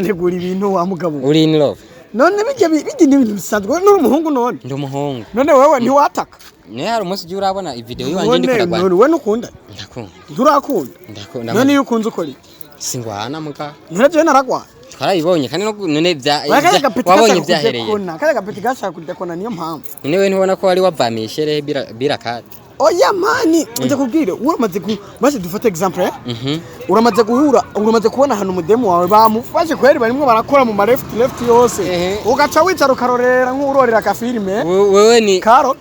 Ntegura ibintu wa mugabo. Uri in love. None bijye n'ibintu bisanzwe nuri umuhungu none. Ndi umuhungu. None wewe ntiwataka. Ne hari umunsi ujye urabona video yiwanje ndi kuragwa. None wewe nukunda. Ndakunda. Nturakunda. Ndakunda. None iyo ukunze ukora. Singwana muka. Naraje naragwa. Twarayibonye kandi none wabonye byahereye. Kare gapeti gashaka kudekona niyo mpamvu. None we ntubona ko wari wavamishe re birakati. Oya mani ndakubwire uramaze maze dufate example uramaze kubona hano umudemo wawe bamufashe kweri barimwe barakora mu left yose ugaca wicara ukarorera nk'urorera ka filme wewe ni carrot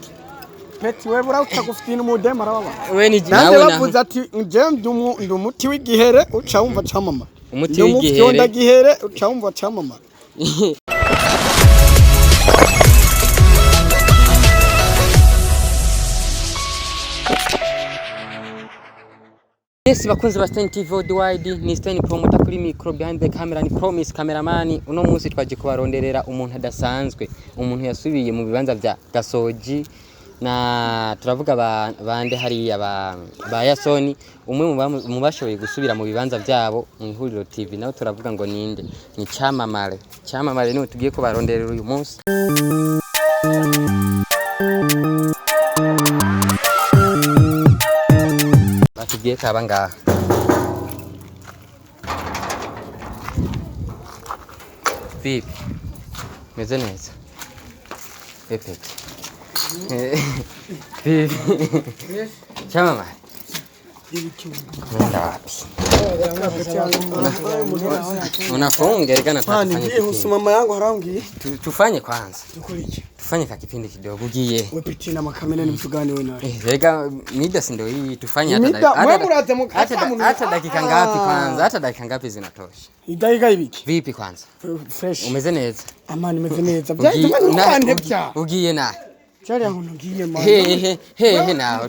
peti wewe urakufita gufite umudemo arababa wewe ni nawe bavuze ati nje ndumuti w'igihere uca wumva camama umuti w'igihere uca wumva camama. Yes, bakunze ba Stein TV worldwide ni Stein promoter kuri micro behind the camera ni promise cameraman. Uno munsi twaje kubaronderera umuntu adasanzwe, umuntu yasubiye mu bibanza vya Gasoji na turavuga bande hari ba YASONI, umwe mu bashoboye gusubira mu bibanza vyabo mu ihuriro TV. Naho turavuga ngo ninde? Ni Camamare niwe tugiye kubaronderera uyu munsi. Tugiye kaba ngaha vipi meze neza pepe vipi Camamare nenda wapi unafunga reka natafanya mama yangu harangi tufanye kwanza tufanye ka kipindi kidogo ugiye wewe piti na makamera ni mtu gani wewe naye reka mida si ndio hii tufanye hata dakika ngapi kwanza hata dakika ngapi zinatosha dakika ibiki vipi kwanza fresh umeze neza amani meze neza byandepya ugiye na cyari aho ngiye mama he naho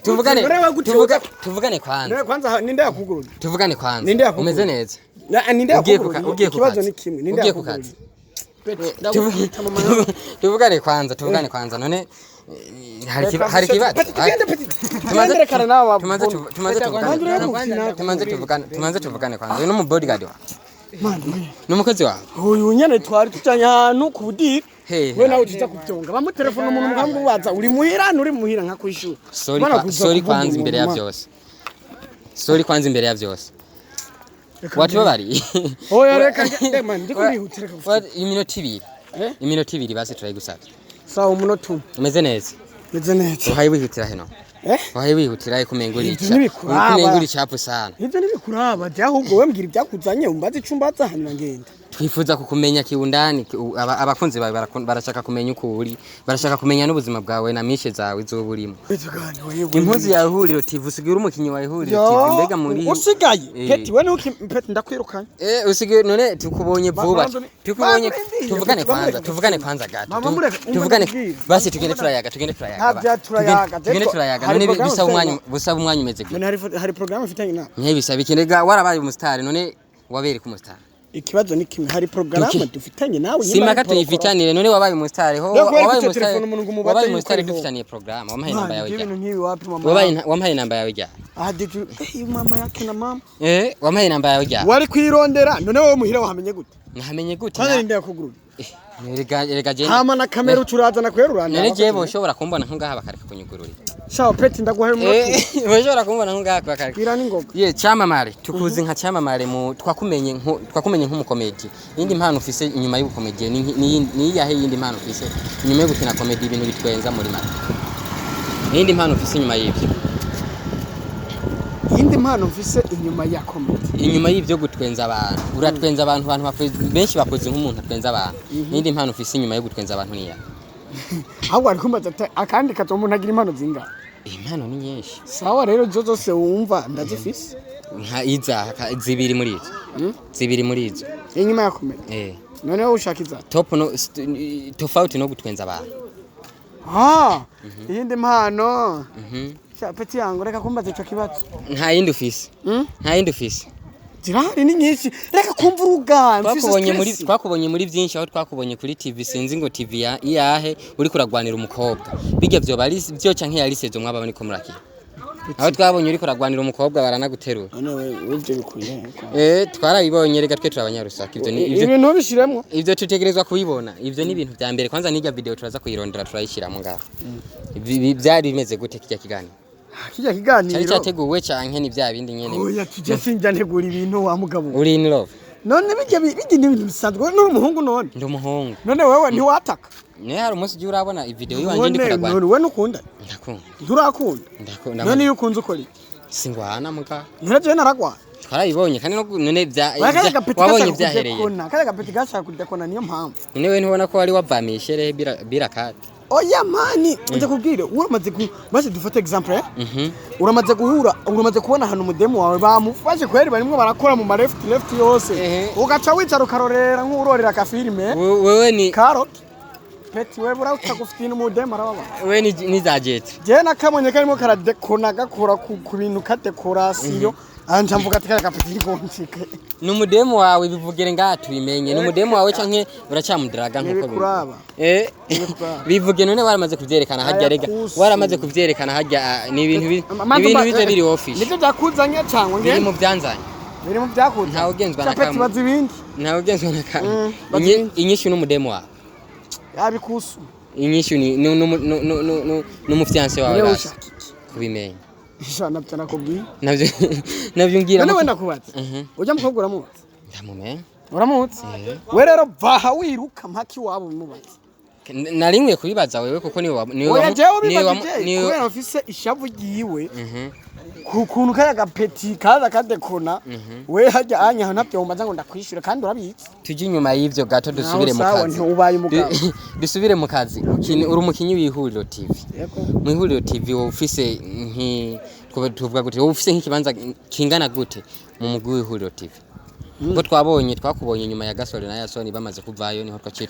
tuvugane kwanza kwanza ninde yakugurura tuvugane kwanza umeze neza ninde yakugurura ugiye kibazo ni kimwe ninde yakugurura tuvugane kwanza none hari kibazo tumanze tuvugane kwanza uyu no mu bodyguard wa n'umukozi wawe uyu nyene twari tutanya ahantu ku budiri we nawe uciza kubyonga bamutelefona umuntu mugambo waza uri muhira nka kwishura sorry kwanza imbere ya byose watu bari oya reka man ndikurihutira iminota ibiri basi turayigusabye sawa umunota umeze neza uhaye wihutira heno uhaye wihutira kumengura icapu sana ivyo nibikuraba ahubwo we mbwira ibyakuzanye umbaze icumbaza hanyuma ngenda twifuza kukumenya kiundani abakunzi bawe barashaka kumenya uko uri barashaka kumenya n'ubuzima bwawe na mishe zawe zoburimo impuzi ya ihuriro TV usigira umukinyi wa ihuriro TV mbega muri usigaye peti we nuki peti ndakwirukanye usigaye none tukubonye vuba tuvugane kwanza gato tuvugane basi tugende turayaga none busaba umwanya umeze gute none hari program ifitanye na bisaba ikindega warabaye umustar none wabere ku mustar ikibazo ni kimwe hari programme dufitanye nawe nyuma gato yifitanire none wabaye umustar wabaye umustar dufitaniye programme wamaye namba yawe wamaye namba yawe jya mama yake na mama wamaye namba yawe jya wari kwirondera none wowe muhira wahamenye gute kandi ninde yakugurura erega je hama na kamera ucurazana kwerurana none je boshobora kumbona nko ngaha bakareka kunyugurura shawo peti ndaguhaye umunota boshobora kumbona nko ngaha bakareka kwira ningoga Camamare tukuzi nka Camamare mu twakumenye nk'umukomedi yindi mpano ufise inyuma y'ubukomedi ni yahe yindi mpano ufise inyuma yo gukina comedy ibintu bitwenza muri mara yindi mpano ufise inyuma y'ibyo yindi mpano mfise inyuma ya comedy inyuma y'ibyo gutwenza abantu uratwenza abantu benshi bakoze nk'umuntu atwenza abantu yindi mpano ufise inyuma yo gutwenza abantu niya ahubwo ari kumbaza akandi kato umuntu agira impano zinga impano ni nyinshi sawa rero zose wumva ndazifise nka iza zibiri muri izo inyuma ya comedy none wowe ushaka iza tofauti no gutwenza abantu yindi mpano peti yangu reka kumbaza ico kibazo nta yindi ufise zirahari ni nyinshi reka kumva urugamba twakubonye muri byinshi aho twakubonye kuri TV sinzi ngo TV iyahe uri kuragwanira umukobwa bijya byo bari byo canke yari sezo mwaba niko murakira aho twabonye uri kuragwanira umukobwa baranaguterura none wivyo bikuye twarabibonye rega twe turabanyarusaka ivyo ni ibintu bishiremwo ivyo tutegerezwa kubibona ivyo ni ibintu vya mbere kwanza n'irya video turaza kuyirondera turayishiramo ngaho byari bimeze gute kijya kiganiro cyari cyateguwe canke ni vya bindi nyene oya tuje sinjya ntegura ibintu wa mugabo uri in love none bijya n'ibintu bisanzwe nuri umuhungu none ndi umuhungu none wewe ntiwataka ne hari umunsi ujye urabona ivideo yiwanje ndi kuragwana none wewe nukunda ndakunda nturakunda none iyo ukunze ukori singwana muka naraje naragwana twarayibonye kandi none wabonye vyahereye kare gapeti gashaka kudakona niyo mpamvu none we ntubona ko wari wavamishe re birakati oya mani ndakubwire uramaze basi dufate example uramaze kubona ahantu umudemu wawe bamufashe kweri barimwe barakora mu ma left yose ugaca wicara ukarorera nk'urorera ka filime wewe ni carrot peti wewe urakufitira umudemu arababa wewe ni za jet je nakamwenye karimo karadekona gakora ku bintu kadekorasiyo anja mvuga ati kaka peti ngonshike numudemu wawe bivugire ngatu bimenye numudemu wawe canke uracamudiraga nkuko bivuge none waramaze kuvyerekana hajya rega waramaze kuvyerekana hajya ni ibintu bize biri office nivyo byakuzanye cyangwa biri mu byanzanye biri mu byakuzanye ntawe ugenzwa na peti bazi ibindi ntawe ugenzwa na kamwe inyishu numudemu wawe yabikusu inyishu ni n'umufyanse wawe basi kubimenye Shana ptana kubwi navyo ngira none wenda kubatse ujya mukobwa uramutse ndamumenye uramutse we rero baha wiruka mpaki wabo bimubatse narimwe kubibaza wewe kuko ni kubera ofise ishavu giwe kukuntu kaya gapeti kaza kadekona we hajya anya ntabyo umbaza ngo ndakwishura kandi urabitse tujye inyuma y'ivyo gato dusubire mu kazi ubaye umugabo dusubire mu kazi uri umukinyi w'ihuriro TV mu ihuriro TV wowe ufise tuvuga gute wowe ufise nk'ikibanza kingana gute mu mugwi w'ihuriro TV ngo twakubonye nyuma ya Gasore na Yasoni bamaze kuvayo niho twaciye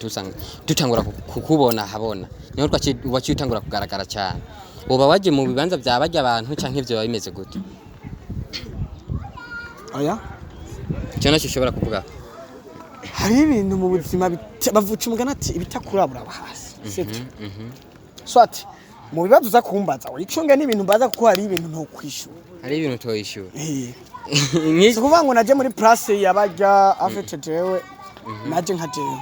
dutangura kukubona habona niho twaciye utangura kugaragara cyane uba waje mu bibanza byabajya abantu canke ivyo bimeze gute oya cyane cyushobora kuvuga hari ibintu mu buzima bavuca umugana ati ibitakurabura hasi setu swati mu bibazo za kumbaza icunga n'ibintu mbaza kuko hari ibintu nto kwishura hari ibintu toyishura so kuvuga ngo naje muri place yabajya afite jewe naje nkajewe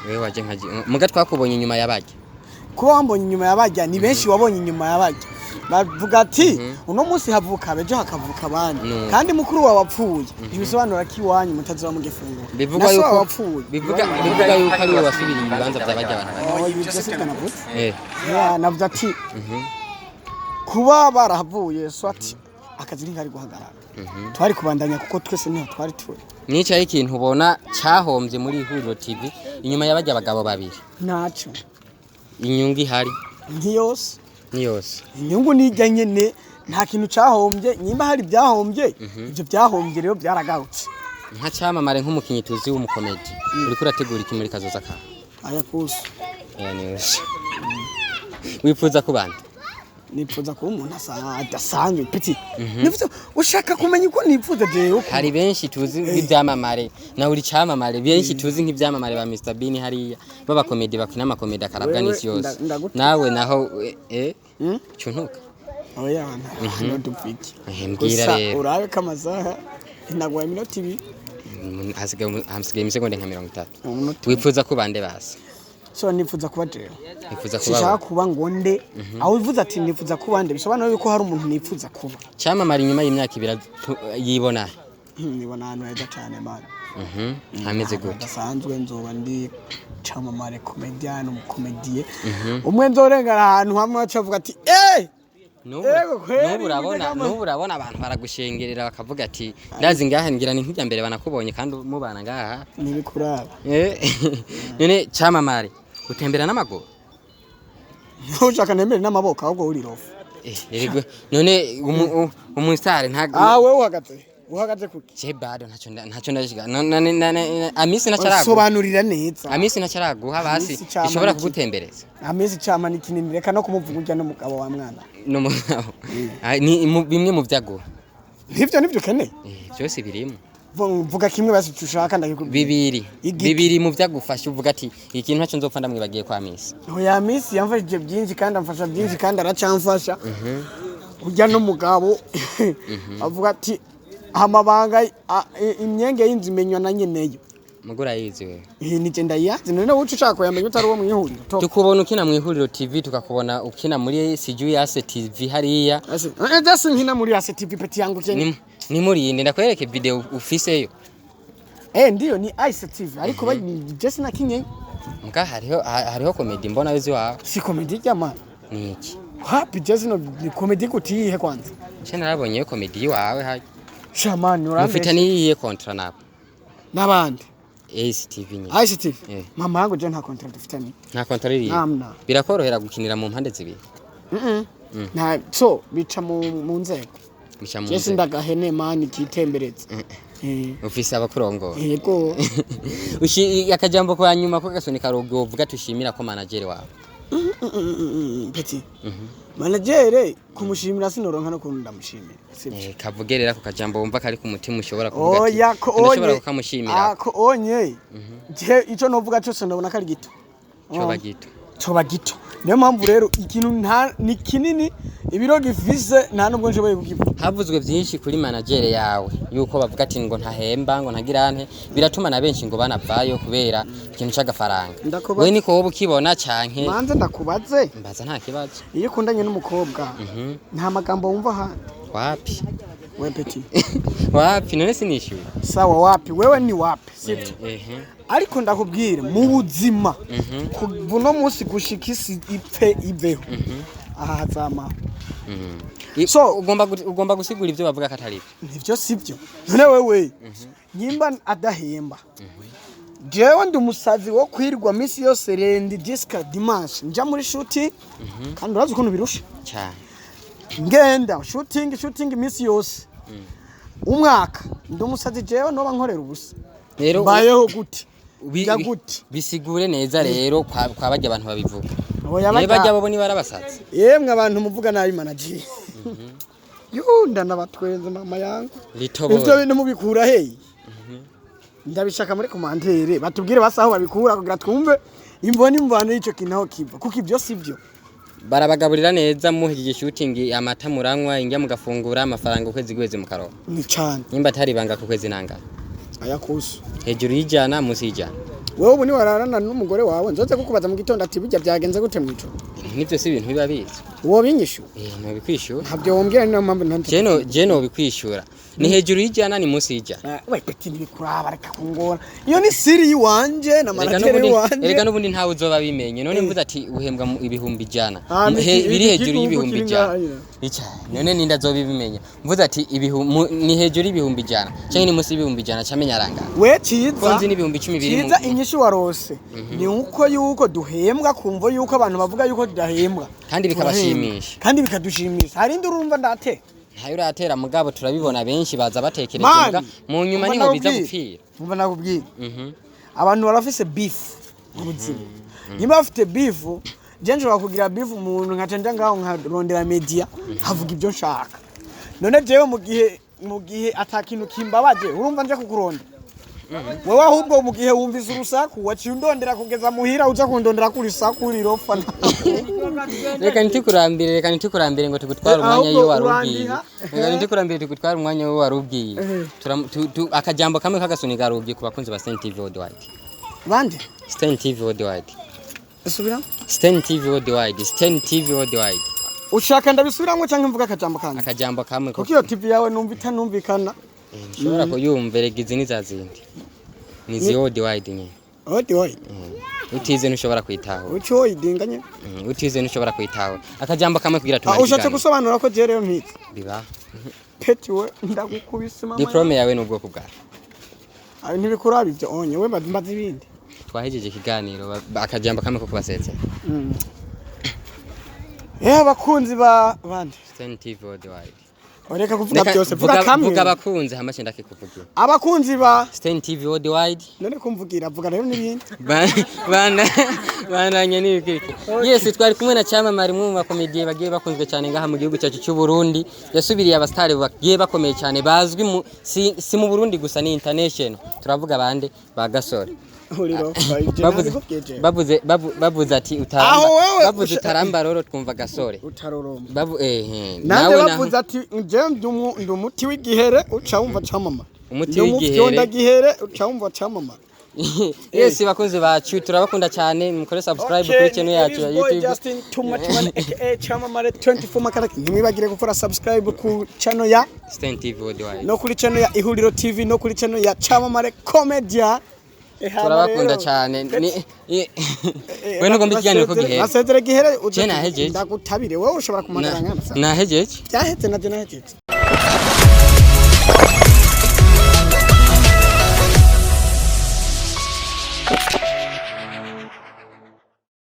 wewe waje nkaje muga twakubonye nyuma yabajya ko wambonye inyuma yabajya ni benshi wabonye inyuma yabajya bavuga ati uno munsi havuka bejo hakavuka abandi kandi mukuru wawe wapfuye ibisobanura ki wanyu mutaziba mu gifunguro bivuga yuko wapfuye bivuga yuko ari wasubira ibibanza byabajya abantu navuga ati kuba barahavuye so ati akazi nkari guhagarara twari kubandanya kuko twese niho twari turi nica ikintu ubona cyahombye muri ihuriro TV inyuma yabajya abagabo babiri naco inyungu ihari ntiyose inyungu nijya nyene nta kintu cyahombye nyimba hari byahombye ibyo byahombye rero byaragarutse nka Camamare nk'umukinyi tuzi w'umukomedi uri kurategura iki muri kazoza ka aya kuso neza wifuza kubanda nipfuza ko umuntu adasanzwe peti nifuza ushaka kumenya uko nipfuza jewe hari benshi tuzi nk'ibyamamare na uri Camamare benshi tuzi nk'ibyamamare ba Mr Bean hariya baba comedy bakina amakomedi akarabwa n'isi yose nawe naho cuntuka oya no dupfiki mbwira rero urabe kamazaha inagwa iminota ibi hasigaye imisegonde nka 30 wifuza kubande basi so nifuza kuba jewe nifuza kuba shaka kuba ngonde aho uvuze ati nifuza kuba nde bisobanura yuko hari umuntu nifuza kuba Camamare inyuma y'imyaka ibira yibona nibona hano heza cyane man hameze gute dasanzwe nzoba ndi Camamare comedian umukomedie umwe nzorengara ahantu hamwe acavuga ati nubu urabona abantu baragushengerera bakavuga ati ndazi ngaha ngira ni nk'ijya mbere banakubonye kandi mubana ngaha nibikuraba none Camamare utembera n'amaguru ushaka nembere n'amaboko ahubwo uri rofu none umusitari ntago wewe uhagaze kuki je bado ntacyo ndashiga amisi nacaraguha sobanurira neza amisi nacaraguha basi ishobora kugutembereza amisi Cama ni kinini reka no kumuvuga ujya n'umugabo wa mwana n'umugabo ni bimwe mu vyaguha nivyo keneye byose birimo vuga kimwe basi tushaka ndakubwira bibiri mu vyagufasha uvuga ati ikintu ntacyo nzopfa ndamwibagiye kwa misi oya misi yamfashije byinshi kandi amfasha byinshi kandi aracamfasha urya n'umugabo avuga ati amabanga imyenge y'inzu imenywa na nyeneyo mugura yizi wewe ni je ndayazi none wucu ushaka yamenye utari uwo mwihuriro tukubona ukina mwihuriro TV tukakubona ukina muri siju yase TV hariya dasi nkina muri yase TV peti yangu cyane ni muri inde ndakwereke video ufiseyo ndiyo ni Ice TV ariko just na kinye mga hariho comedy mbona wezi wawe si comedy jama ni iki happy just no ni comedy kutihe kwanza cyane narabonye comedy wawe haje shamani urambe mufita niye kontra nabo nabandi Ice TV nyine Ice TV mama yangu je nta contract dufitanye nta contract iri namna birakorohera gukinira mu mpande zibiri nta so bica mu nzego bica mu nzego ndagahene mani kitemberetse ufise abakurongo yego akajambo kwa nyuma ko Gasoni karogo uvuga tushimira ko manager wawe peti manager kumushimira sinoronka no kuntu ndamushimira kavugerera ko kajambo wumva kari ku mutima ushobora kuvuga ati ushobora kukamushimira ako onye je ico novuga cyose ndabona kari gito coba gito niyo mpamvu rero ikintu ni kinini ibiro gifise nta nubwo nshoboye kukivuga havuzwe byinshi kuri manager yawe yuko bavuga ati ngo ntahemba ngo ntagirante biratuma na benshi ngo banavayo kubera ikintu cy'agafaranga we niko wowe ukibona cyanke manze ndakubaze mbaza nta kibazo iyo kundanye n'umukobwa nta magambo wumva handi wapi we peti wapi none sinishyuye sawa wapi wewe ni wapi sivyo ariko ndakubwira mu buzima kuvuno munsi gushika isi ipfe ibeho aha hazama so ugomba gusigura ivyo bavuga katari nivyo sivyo none wewe nyimba adahemba jewe ndi umusazi wo kwirwa misi yose rendi disca dimanche nja muri shooting kandi urazi ukuntu birusha cyane ngenda shooting misi yose umwaka ndi umusazi jewe noba nkorera ubusa rero bayeho gute bisigure neza rero kwa bajya abantu babivuga bajya bo ni barabasatse yemwe abantu muvuga nabi manager yunda nabatwenze mama yangu ivyo bintu mubikura hey ndabishaka muri komandere batubwire basaho babikura kugira twumve imvoni imvano y'ico kintu kiva kuko ivyo sivyo barabagaburira neza muhije shooting amata muranywa injya mugafungura amafaranga ukwezi gweze mu karo ni cyane nimba atari banga ku kwezi nanga ayakusu hejuru y'ijana musi y'ijana wewe ubu ni wararana n'umugore wawe nzoze kukubaza mu gitondo ati bijya byagenze gute mwico nivyo si ibintu biba bizi uwo binyishu no bikwishura ntabyo wombwira niyo mpamvu ntante jeno bikwishura ni hejuru y'ijana ni musi y'ijana we peti nibikuraba reka kungora iyo ni siri yiwanje na manager wanje erega nubundi ntawe uzoba bimenye none mvuze ati uhembwa ibihumbi ijana biri hejuru y'ibihumbi ijana none ninda zobibimenya mvuze ati ni hejuru y'ibihumbi ijana cyangwa ni musi y'ibihumbi ijana cyamenya aranga we ciza konzi n'ibihumbi 10 biri ciza inyishu warose ni uko yuko duhembwa kumvo yuko abantu bavuga yuko tudahembwa kandi bikabashimisha kandi bikadushimisha hari indi urumva ndate hayo uratera mugabo turabibona benshi baza batekereza mu nyuma niho biza gupfira umva nakubwira abantu barafise beef ubuzima nyuma bafite beef jenje bakugira beef umuntu nkatenda ngaho nkarondera media havuga ibyo nshaka none jewe mu gihe atakintu kimbabaje urumva nje kukuronda wewe ahubwo mu gihe wumvise urusaku waciye undondera kugeza muhira uza kundondera kuri saku rirofa reka ntikurambire ngo tugutwara umwanya yo warubwiye reka ntikurambire tugutwara umwanya wo warubwiye akajambo kamwe kagasoni garubwiye ku bakunzi ba Stain TV Worldwide bande Stain TV Worldwide usubira Stain TV Worldwide ushaka ndabisubiramwe canke mvuga akajambo kamwe kuko iyo TV yawe numva itanumvikana nshobora kuyumverega izi nizazindi nizi Worldwide nye Worldwide utize ntushobora kwitaho uco idinganye utize ntushobora kwitaho akajambo kamwe kugira tumari ushatse gusobanura ko je rero ntitse biba peti we ndagukubise mama diplome yawe n'ubwoko bwa ari ntibikurabi byo onye we mbaza ibindi twahejeje ikiganiro akajambo kamwe ko kubasetse abakunzi ba bande Stain TV Worldwide oreka kuvuga byose vuga kamwe vuga abakunzi hamashe ndakikuvugira abakunzi ba Stain TV Worldwide none kumvugira vuga rero n'ibindi bananye n'ibiki yes twari kumwe na Camamare mu makomediye bagiye bakunzwe cyane ngaha mu gihugu cyacu cy'u Burundi yasubiriye abastari bagiye bakomeye cyane bazwi si mu Burundi gusa ni international turavuga bande ba Gasore ihuriro bavuze ati bavuze utaramba roro twumva Gasore utaroroma nande bavuze ati nje ndi umuti w'igihere uca wumva Camamare umuti w'igihere gihere uca wumva Camamare yes bakunze bacu turabakunda cyane mukore subscribe kuri channel yacu ya YouTube Justin Tumatman aka Camamare 24 makaraki ntimwibagire gukora subscribe ku channel ya Stan TV Worldwide no kuri channel ya Ihuriro TV no kuri channel ya Camamare Comedian turabakunda cyane we no gomba kiganiro ko gihere nasezere gihere je nahejeje ndagutabire wowe ushobora kumagaranga nahejeje cyahetse na je nahejeje